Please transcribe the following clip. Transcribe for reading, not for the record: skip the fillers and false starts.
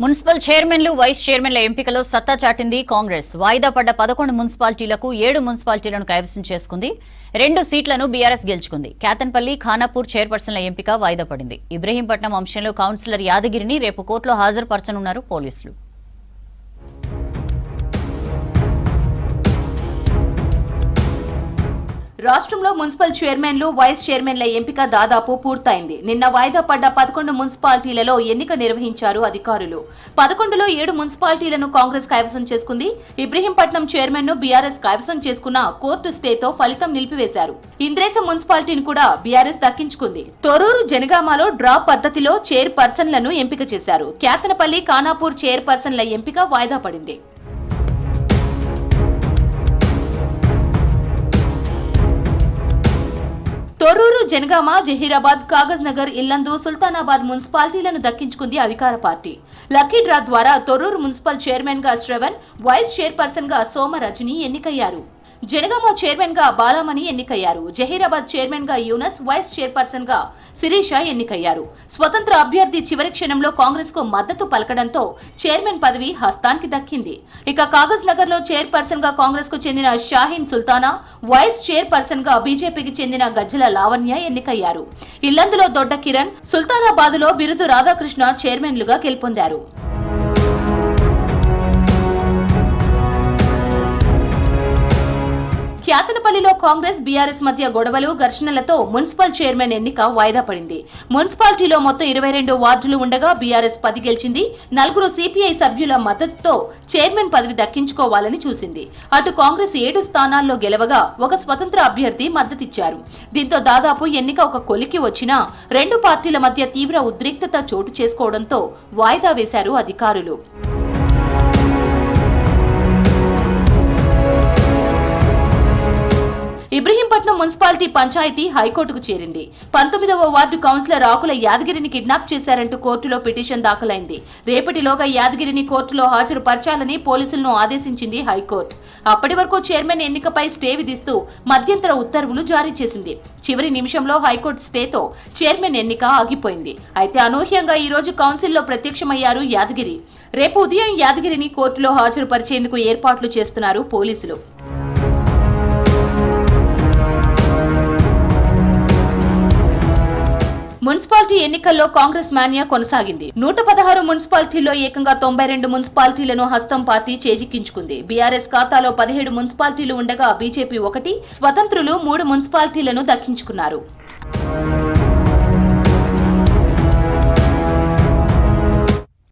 Municipal చైర్మన్లు vice చైర్మన్ల ఎంపికలో సత్తా చాటింది కాంగ్రెస్. వాయిదా పడ్డ 11 మున్సిపాలిటీలకు 7 మున్సిపాలిటీలను కైవసం చేసుకుంది. 2 సీట్లను బీఆర్ఎస్ గెలుచుకుంది. కేతన్పల్లి, ఖానాపూర్ చైర్పర్సన్ల ఎంపిక వాయిదా పడింది. ఇబ్రహీంపట్నం అంశంలో కౌన్సిలర్ యాదగిరిని రేపు కోర్టులో హాజరుపరచనున్నారు పోలీసులు. రాష్ట్రంలో మున్సిపల్ చైర్మన్లు, వైస్ చైర్మన్ల ఎంపిక దాదాపు పూర్తయింది. నిన్న వాయిదా పడ్డ 11 మున్సిపాలిటీలలో ఎన్నిక నిర్వహించారు అధికారులు. 11లో 7 మున్సిపాలిటీలను కాంగ్రెస్ కైవసం చేసుకుంది. ఇబ్రహీంపట్నం చైర్మన్ ను బీఆర్ఎస్ కైవసం చేసుకున్న కోర్టు స్టేతో ఫలితం నిలిపివేశారు. ఇంద్రేశం మున్సిపాలిటీని కూడా బీఆర్ఎస్ దక్కించుకుంది. తొర్రూరు, జనగామలో డ్రా పద్ధతిలో చైర్పర్సన్లను ఎంపిక చేశారు. కేతనపల్లి, ఖానాపూర్ చైర్పర్సన్ల ఎంపిక వాయిదా పడింది. తొర్రూరు, జనగామ, జహీరాబాద్, కాగజ్ నగర్, ఇల్లందు, సుల్తానాబాద్ మున్సిపాలిటీలను దక్కించుకుంది అధికార పార్టీ. లక్కీ డ్రా ద్వారా తొర్రూరు మున్సిపల్ చైర్మన్ గా శ్రవణ్, వైస్ చైర్పర్సన్ గా సోమరజని ఎన్నికయ్యారు. జనగామ చైర్మన్ గా బాలామణి ఎన్నికయ్యారు. జహీరాబాద్ చైర్మన్ గా యూనస్, వైస్ చైర్పర్సన్ గా శిరీష ఎన్నికయ్యారు. స్వతంత్ర అభ్యర్థి చివరి క్షణంలో కాంగ్రెస్ కు మద్దతు పలకడంతో చైర్మన్ పదవి హస్తానికి దక్కింది. ఇక కాగజ్ నగర్ లో చైర్పర్సన్ గా కాంగ్రెస్ కు చెందిన షాహీన్ సుల్తానా, వైస్ చైర్పర్సన్ గా బీజేపీకి చెందిన గజ్జల లావణ్య ఎన్నికయ్యారు. ఇల్లందులో దొడ్డ కిరణ్, సుల్తానాబాద్ లో బిరుదు రాధాకృష్ణ చైర్మన్లుగా గెలుపొందారు. కేతనపల్లిలో కాంగ్రెస్, బీఆర్ఎస్ మధ్య గొడవలు, ఘర్షణలతో మున్సిపల్ చైర్మన్ ఎన్నిక వాయిదా పడింది. మున్సిపాలిటీలో మొత్తం 22 వార్డులు ఉండగా బీఆర్ఎస్ 10 గెలిచింది. 4 సిపిఐ సభ్యుల మద్దతుతో చైర్మన్ పదవి దక్కించుకోవాలని చూసింది. అటు కాంగ్రెస్ 7 స్థానాల్లో గెలవగా ఒక స్వతంత్ర అభ్యర్థి మద్దతిచ్చారు. దీంతో దాదాపు ఎన్నిక ఒక కొలికి వచ్చినా 2 పార్టీల మధ్య తీవ్ర ఉద్రిక్తత చోటు చేసుకోవడంతో వాయిదా వేశారు అధికారులు. ఇబ్రహీంపట్నం మున్సిపాలిటీ పంచాయతీ హైకోర్టుకు చేరింది. 19వ వార్డు కౌన్సిలర్ ఆకుల యాదగిరిని కిడ్నాప్ చేశారంటూ కోర్టులో పిటిషన్ దాఖలైంది. రేపటిలోగా యాదగిరిని కోర్టులో హాజరుపరచాలని పోలీసులను ఆదేశించింది హైకోర్టు. అప్పటి వరకు చైర్మన్ ఎన్నికపై స్టే విధిస్తూ మధ్యంతర ఉత్తర్వులు జారీ చేసింది. చివరి నిమిషంలో హైకోర్టు స్టేతో చైర్మన్ ఎన్నిక ఆగిపోయింది. అయితే అనూహ్యంగా ఈ రోజు కౌన్సిల్లో ప్రత్యక్షమయ్యారు యాదగిరి. రేపు ఉదయం యాదగిరిని కోర్టులో హాజరుపరిచేందుకు ఏర్పాట్లు చేస్తున్నారు పోలీసులు. మున్సిపాలిటీ ఎన్నికల్లో కాంగ్రెస్ మాన్యా కొనసాగింది. 116 మున్సిపాలిటీల్లో ఏకంగా 92 మున్సిపాలిటీలను హస్తం పార్టీ చేజిక్కించుకుంది. బీఆర్ఎస్ ఖాతాలో 17 మున్సిపాలిటీలు ఉండగా బీజేపీ 1, స్వతంత్రులు 3 మున్సిపాలిటీలను దక్కించుకున్నారు.